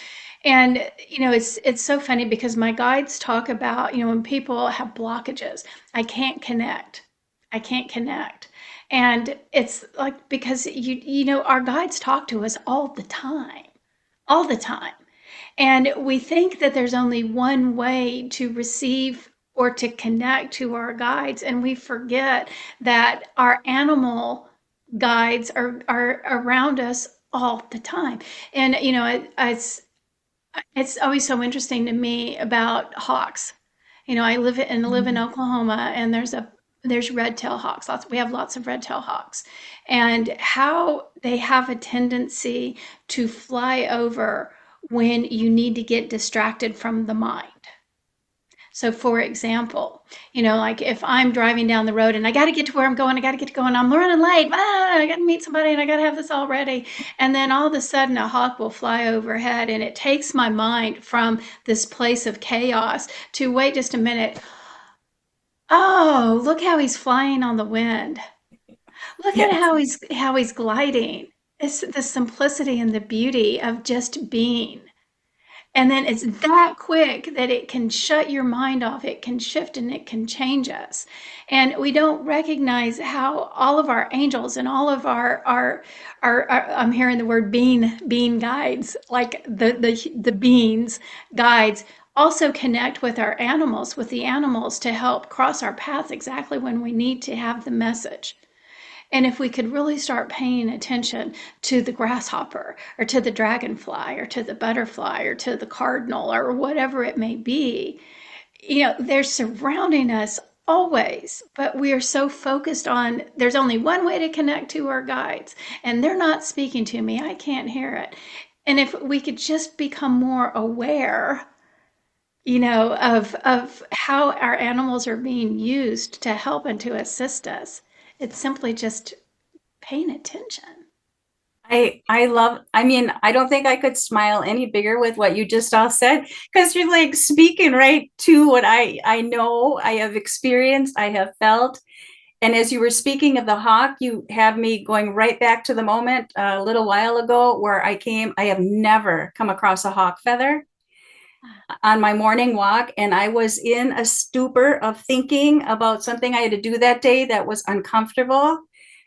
And it's so funny because my guides talk about, when people have blockages, I can't connect. I can't connect. And it's like because our guides talk to us all the time. All the time. And we think that there's only one way to receive or to connect to our guides, and we forget that our animal guides are around us all the time. And it's always so interesting to me about hawks. I live in Oklahoma, and there's red-tailed hawks. We have lots of red-tailed hawks, and how they have a tendency to fly over when you need to get distracted from the mind. So, for example, like if I'm driving down the road and I got to get to where I'm going, I got to get to going, I'm running late, I got to meet somebody and I got to have this all ready. And then all of a sudden, a hawk will fly overhead and it takes my mind from this place of chaos to wait just a minute. Oh, look how he's flying on the wind. Look at Yes. how he's gliding. It's the simplicity and the beauty of just being. And then it's that quick that it can shut your mind off. It can shift and it can change us. And we don't recognize how all of our angels and all of our I'm hearing the word bean guides, like the beans guides also connect with our animals, with the animals to help cross our path exactly when we need to have the message. And if we could really start paying attention to the grasshopper or to the dragonfly or to the butterfly or to the cardinal or whatever it may be, they're surrounding us always, but we are so focused on there's only one way to connect to our guides, and they're not speaking to me. I can't hear it. And if we could just become more aware, of how our animals are being used to help and to assist us, it's simply just paying attention. I love, I mean, I don't think I could smile any bigger with what you just all said, because you're like speaking right to what I know, I have experienced, I have felt. And as you were speaking of the hawk, you have me going right back to the moment a little while ago where I have never come across a hawk feather on my morning walk. And I was in a stupor of thinking about something I had to do that day that was uncomfortable.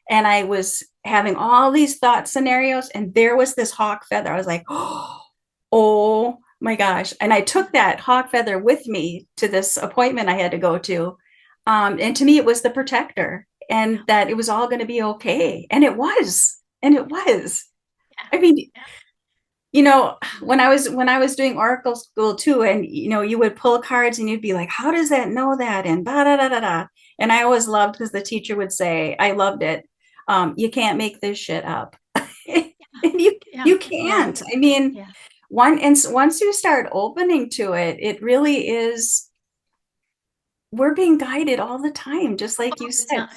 And I was having all these thought scenarios. And there was this hawk feather. I was like, oh my gosh. And I took that hawk feather with me to this appointment I had to go to. And to me, it was the protector and that it was all going to be okay. And it was. And it was. Yeah, I mean, yeah, when I was doing oracle school too, and you would pull cards and you'd be like, how does that know that, and da da da da da. And I always loved, because the teacher would say, I loved it, you can't make this shit up. And yeah, you yeah, can't, I mean, yeah. once you start opening to it, it really is, we're being guided all the time, just like you All the said. time.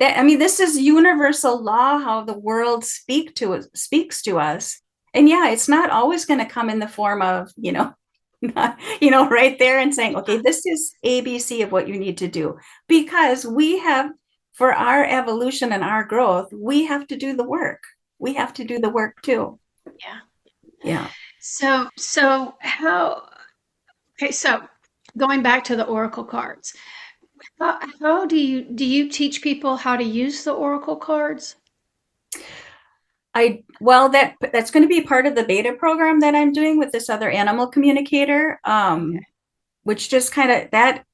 That, I mean, this is universal law, how the world speaks to us. And yeah, it's not always going to come in the form of, right there and saying, okay, this is ABC of what you need to do. Because we have, for our evolution and our growth, we have to do the work. We have to do the work too. Yeah. Yeah. So how? Okay, so going back to the oracle cards, how do you teach people how to use the oracle cards? Well, that's going to be part of the beta program that I'm doing with this other animal communicator, Okay. which just kind of that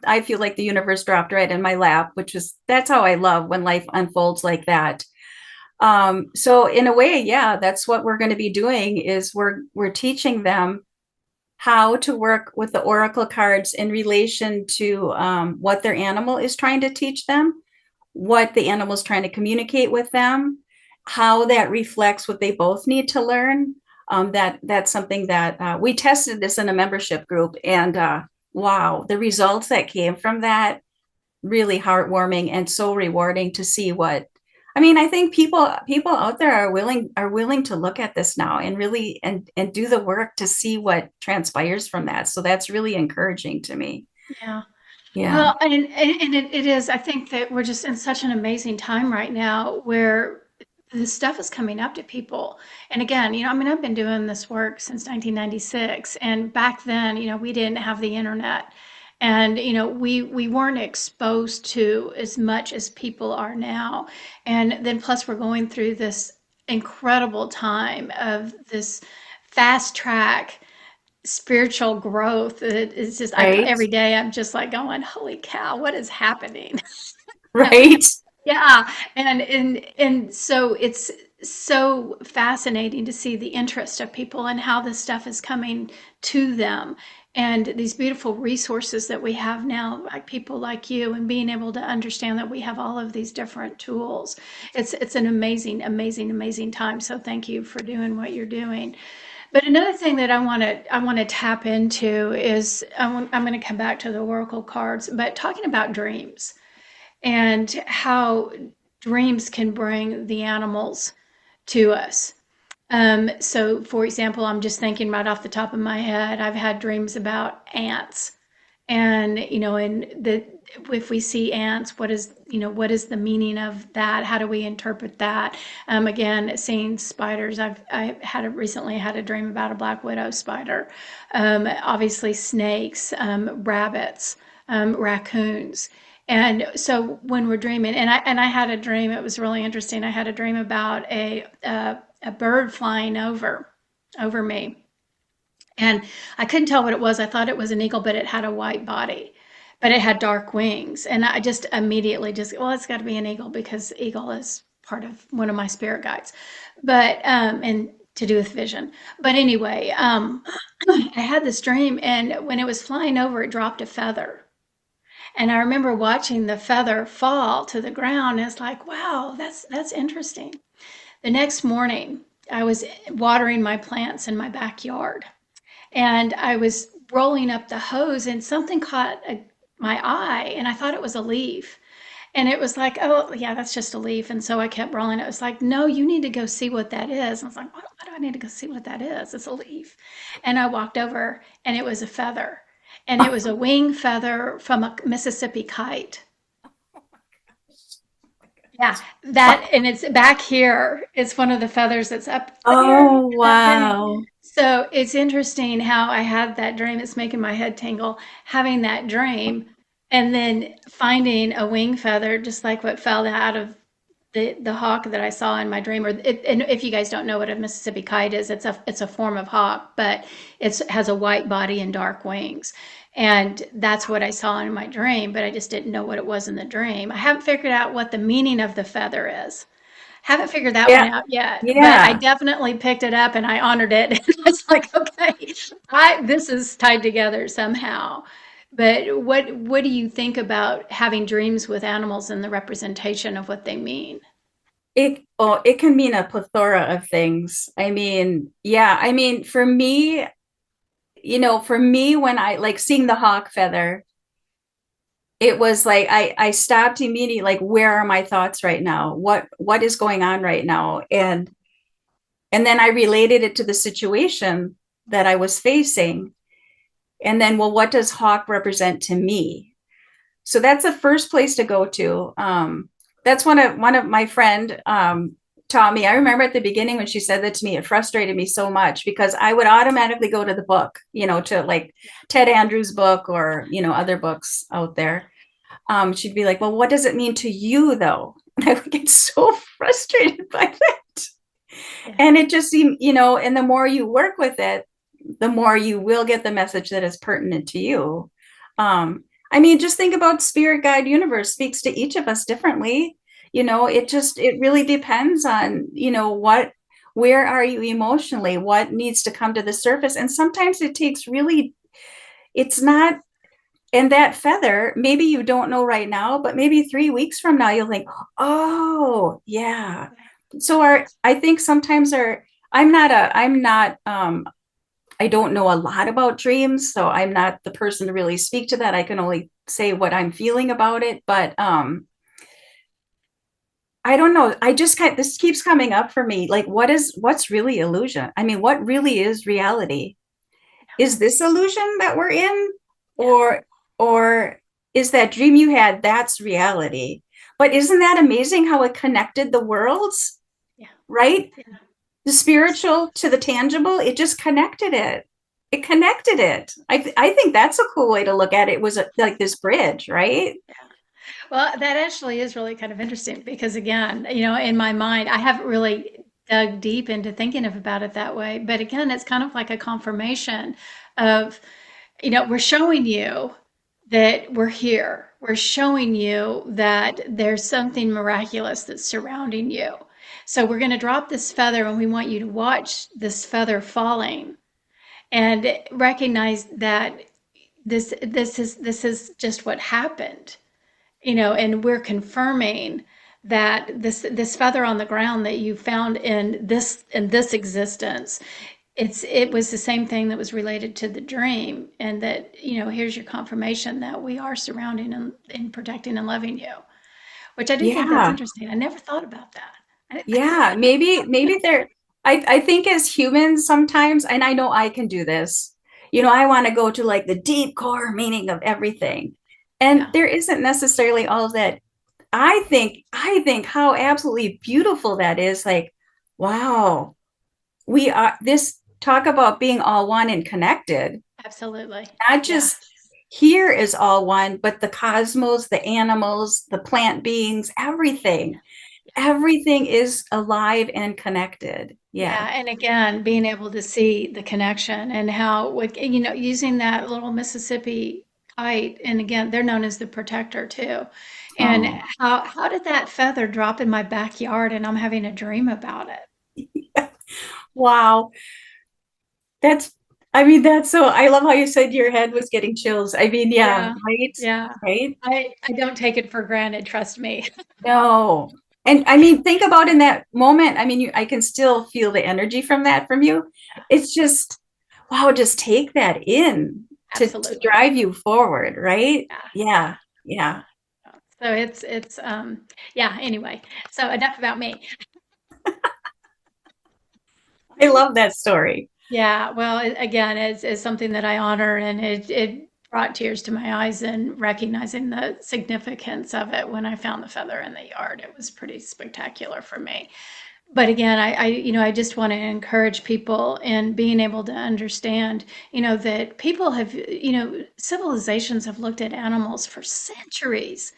I feel like the universe dropped right in my lap, which is that's how I love when life unfolds like that. So in a way, yeah, that's what we're going to be doing, is we're teaching them how to work with the oracle cards in relation to what their animal is trying to teach them, what the animal is trying to communicate with them, how that reflects what they both need to learn. That's something that we tested this in a membership group, and wow, the results that came from that, really heartwarming and so rewarding to see what I mean, I think people out there are willing to look at this now and really and do the work to see what transpires from that. So that's really encouraging to me. Yeah. Yeah. Well, and it is. I think that we're just in such an amazing time right now where this stuff is coming up to people. And again, I mean, I've been doing this work since 1996, and back then, we didn't have the internet, and we weren't exposed to as much as people are now. And then plus, we're going through this incredible time of this fast track spiritual growth. It's just Right. every day I'm just like going, holy cow, what is happening? Right. Yeah, and so it's so fascinating to see the interest of people and how this stuff is coming to them, and these beautiful resources that we have now, like people like you, and being able to understand that we have all of these different tools. It's an amazing, amazing, amazing time. So thank you for doing what you're doing. But another thing that I want to tap into is I'm going to come back to the oracle cards, but talking about dreams and how dreams can bring the animals to us. So, for example, I'm just thinking right off the top of my head, I've had dreams about ants, and and the if we see ants, what is the meaning of that? How do we interpret that? Again, seeing spiders, recently had a dream about a black widow spider. Obviously snakes, rabbits, raccoons. And so when we're dreaming, and I had a dream, it was really interesting. I had a dream about a bird flying over me, and I couldn't tell what it was. I thought it was an eagle, but it had a white body, but it had dark wings. And I just immediately well, it's got to be an eagle because eagle is part of one of my spirit guides, but and to do with vision. But anyway, I had this dream, and when it was flying over, it dropped a feather. And I remember watching the feather fall to the ground. And it's like, wow, that's interesting. The next morning, I was watering my plants in my backyard, and I was rolling up the hose, and something caught my eye, and I thought it was a leaf. And it was like, oh, yeah, that's just a leaf. And so I kept rolling. It was like, no, you need to go see what that is. And I was like, why do I need to go see what that is? It's a leaf. And I walked over, and it was a feather. And it was a wing feather from a Mississippi kite. Yeah, that, and it's back here. It's one of the feathers that's up there Oh, in that thing. wow. So it's interesting how I had that dream. It's making my head tingle, having that dream, and then finding a wing feather, just like what fell out of the hawk that I saw in my dream. And if you guys don't know what a Mississippi kite is, it's a form of hawk, but it has a white body and dark wings. And that's what I saw in my dream, but I just didn't know what it was in the dream. I haven't figured out what the meaning of the feather is. Haven't figured that one Yeah. out yet, but I Yeah. definitely picked it up and I honored it. And I was like, okay, this is tied together somehow. But what do you think about having dreams with animals and the representation of what they mean? It can mean a plethora of things. I mean, yeah, I mean, for me, when I like seeing the hawk feather, it was like I stopped immediately, like, where are my thoughts right now? What is going on right now? And then I related it to the situation that I was facing. And then, well, what does hawk represent to me? So that's the first place to go to. That's one of my friend taught me. I remember at the beginning when she said that to me, it frustrated me so much because I would automatically go to the book, to like Ted Andrews' book or other books out there. She'd be like, well, what does it mean to you though? And I would get so frustrated by that. Yeah. And it just seemed, and the more you work with it, the more you will get the message that is pertinent to you. I mean, just think about spirit guide universe speaks to each of us differently. It really depends on, where are you emotionally, what needs to come to the surface. And sometimes it takes really, it's not, and that feather, maybe you don't know right now, but maybe 3 weeks from now, you'll think, oh, yeah. So I think sometimes I don't know a lot about dreams, so I'm not the person to really speak to that. I can only say what I'm feeling about it. But I don't know. This keeps coming up for me. Like, what's really illusion? I mean, what really is reality? Is this illusion that we're in? Yeah, Or, or is that dream you had, that's reality? But isn't that amazing how it connected the worlds, yeah, right? yeah. The spiritual to the tangible, it just connected it. It connected it. I think that's a cool way to look at it. It was like this bridge, right? Well, that actually is really kind of interesting because, again, in my mind, I haven't really dug deep into thinking about it that way. But again, it's kind of like a confirmation of, we're showing you that we're here. We're showing you that there's something miraculous that's surrounding you. So we're going to drop this feather and we want you to watch this feather falling and recognize that this is just what happened, and we're confirming that this feather on the ground that you found in this existence, it was the same thing that was related to the dream, and that, here's your confirmation that we are surrounding and protecting and loving you, which I do think that's Yeah. interesting. I never thought about that. Yeah, maybe they're I think as humans sometimes, and I know I can do this, I want to go to like the deep core meaning of everything. And Yeah, there isn't necessarily all of that. I think how absolutely beautiful that is. Like, wow, we are this talk about being all one and connected, absolutely. not Yeah, just here is all one, but the cosmos, the animals, the plant beings, everything. Everything is alive and connected. Yeah. yeah, and again, being able to see the connection and how, with using that little Mississippi kite, and again, they're known as the protector too. And Oh, how did that feather drop in my backyard and I'm having a dream about it? wow. That's, I mean, that's so, I love how you said your head was getting chills. I mean, yeah, Yeah, right? yeah. Right? I don't take it for granted, trust me. No. And I mean, think about in that moment. I mean, I can still feel the energy from that from you. It's just, wow, just take that in to Absolutely. drive you forward, right? Yeah, Yeah. yeah, Yeah. yeah. So yeah, anyway. So enough about me. I love that story. Yeah, well, again, it's something that I honor, and it brought tears to my eyes in recognizing the significance of it when I found the feather in the yard. It was pretty spectacular for me. But again, I just want to encourage people in being able to understand, that people have, civilizations have looked at animals for centuries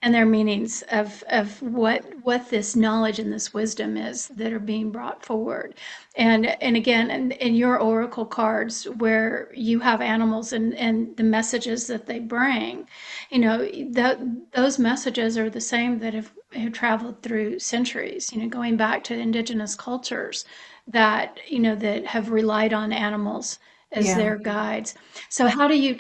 and their meanings of what this knowledge and this wisdom is that are being brought forward. And again, in your oracle cards where you have animals and the messages that they bring, that those messages are the same that have traveled through centuries, going back to indigenous cultures that have relied on animals as Yeah. their guides. So how do you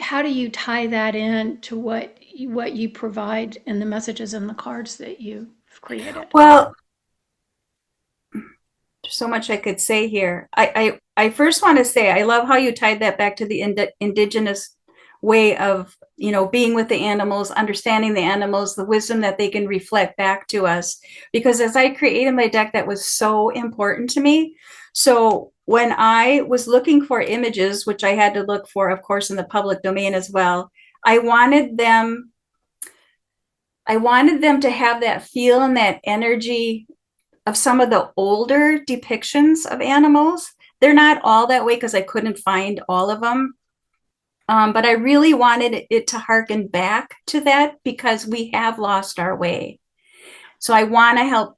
tie that in to what you provide in the messages and the cards that you've created? Well, there's so much I could say here. I first want to say I love how you tied that back to the indigenous way of, being with the animals, understanding the animals, the wisdom that they can reflect back to us. Because as I created my deck, that was so important to me. So when I was looking for images, which I had to look for, of course, in the public domain as well, I wanted them, I wanted them to have that feel and that energy of some of the older depictions of animals. They're not all that way because I couldn't find all of them. But I really wanted it to harken back to that because we have lost our way. So I want to help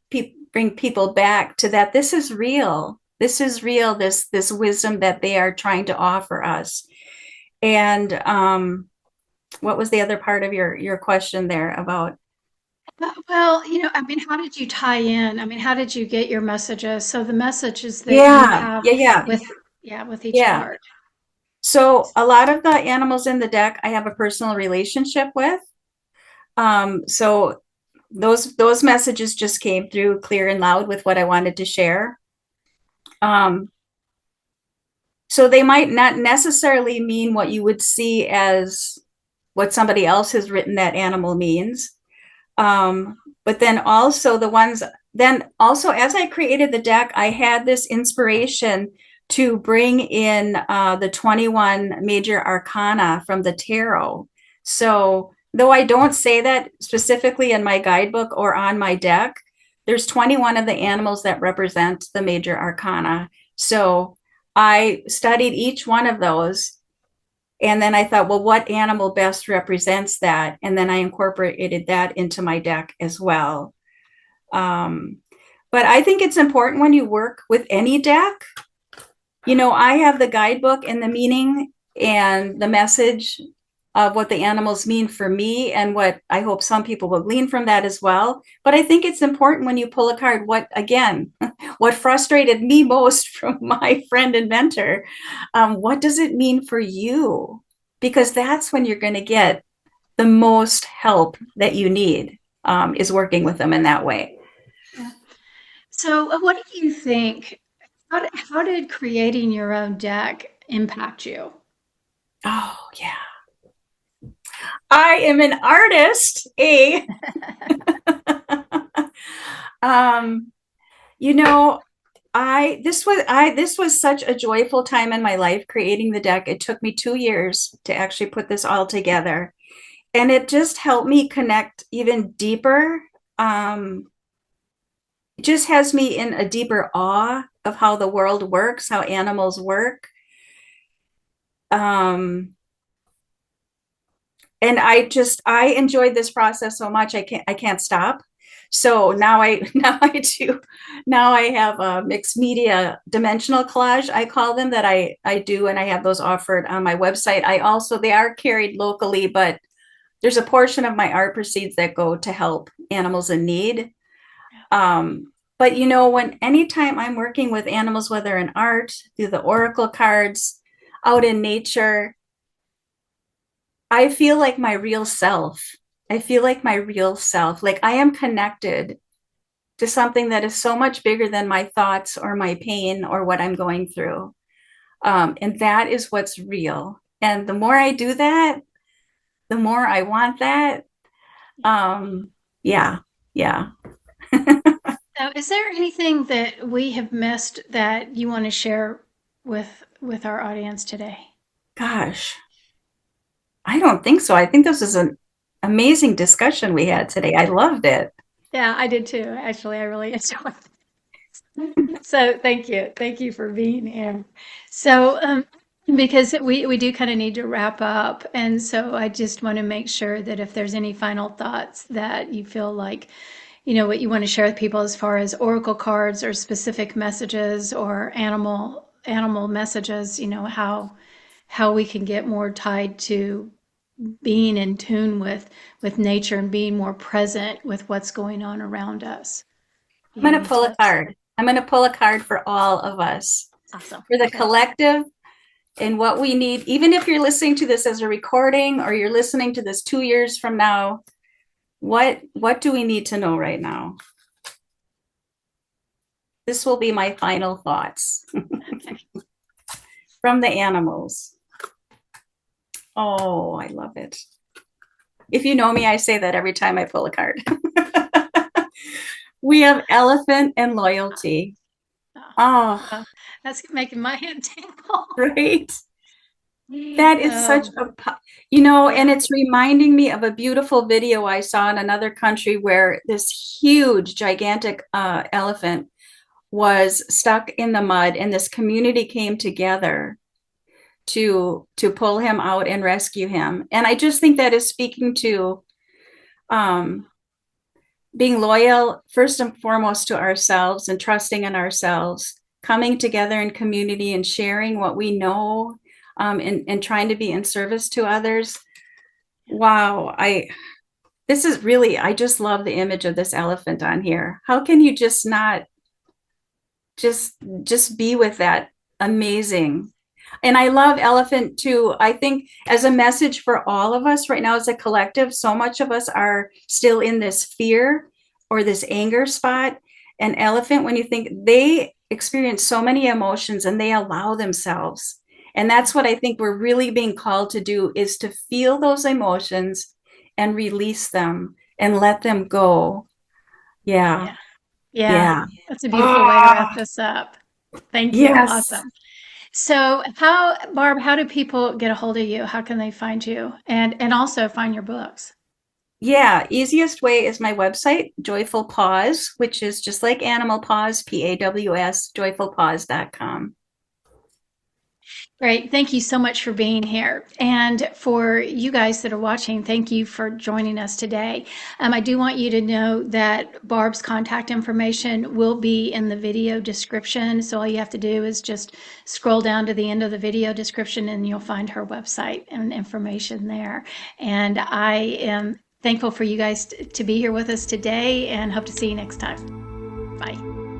bring people back to that. This is real. This is real. This wisdom that they are trying to offer us. And what was the other part of your question there about? Well, I mean, how did you tie in? I mean, how did you get your messages? So the messages that you Yeah, have yeah, yeah, with, yeah, with each yeah. card. So a lot of the animals in the deck I have a personal relationship with. So those messages just came through clear and loud with what I wanted to share. Um, so they might not necessarily mean what you would see as what somebody else has written that animal means. But then also the ones, then also as I created the deck, I had this inspiration to bring in the 21 major arcana from the tarot. So though I don't say that specifically in my guidebook or on my deck, there's 21 of the animals that represent the major arcana. So I studied each one of those. And then I thought, well, what animal best represents that? And then I incorporated that into my deck as well. Um, but I think it's important when you work with any deck, I have the guidebook and the meaning and the message of what the animals mean for me and what I hope some people will glean from that as well. But I think it's important when you pull a card, what frustrated me most from my friend and mentor, what does it mean for you? Because that's when you're going to get the most help that you need, is working with them in that way. Yeah. So, what do you think? How did creating your own deck impact you? Oh, yeah. I am an artist, um, you know, this was such a joyful time in my life creating the deck. It took me 2 years to actually put this all together. And it just helped me connect even deeper. It just has me in a deeper awe of how the world works, how animals work. Um, and I enjoyed this process so much I can't stop. So now I now I have a mixed media dimensional collage, I call them, that I do, and I have those offered on my website. I also They are carried locally, but there's a portion of my art proceeds that go to help animals in need. But when anytime I'm working with animals, whether in art, through the oracle cards, out in nature, I feel like my real self. I feel like my real self, like I am connected to something that is so much bigger than my thoughts or my pain or what I'm going through. And that is what's real. And the more I do that, the more I want that. Yeah, yeah. So, is there anything that we have missed that you want to share with our audience today? Gosh, I don't think so. I think this is an amazing discussion we had today. I loved it. Yeah, I did too. Actually, I really enjoyed it. So, thank you for being here. So, because we do kind of need to wrap up, and so I just want to make sure that if there's any final thoughts that you feel like, what you want to share with people as far as oracle cards or specific messages or animal messages, how we can get more tied to being in tune with nature and being more present with what's going on around us. Do I'm you have going to any pull a tips? card. I'm going to pull a card for all of us, Awesome. for the Okay. collective, and what we need. Even if you're listening to this as a recording or you're listening to this 2 years from now, what do we need to know right now? This will be my final thoughts from the animals. Oh, I love it. If you know me, I say that every time I pull a card. We have elephant and loyalty. Oh, Oh, that's making my head tingle. right. That is such Oh, and yeah. it's reminding me of a beautiful video I saw in another country where this huge, gigantic elephant was stuck in the mud, and this community came together to pull him out and rescue him. And I just think that is speaking to um, being loyal first and foremost to ourselves and trusting in ourselves, coming together in community and sharing what we know, and trying to be in service to others. Wow, I just love the image of this elephant on here. How can you just not just just be with that amazing? And I love elephant too. I think as a message for all of us right now as a collective, so much of us are still in this fear or this anger spot. And elephant, when you think, they experience so many emotions and they allow themselves. And that's what I think we're really being called to do, is to feel those emotions and release them and let them go. Yeah. Yeah. Yeah. Yeah. That's a beautiful way to wrap Ah, this up. Thank you. yes. Awesome. So, Barb, how do people get a hold of you? How can they find you and also find your books? Yeah, easiest way is my website, Joyful Paws, which is just like Animal Paws, PAWS, joyfulpaws.com. Great. Thank you so much for being here. And for you guys that are watching, thank you for joining us today. I do want you to know that Barb's contact information will be in the video description. So all you have to do is just scroll down to the end of the video description and you'll find her website and information there. And I am thankful for you guys to be here with us today and hope to see you next time. Bye.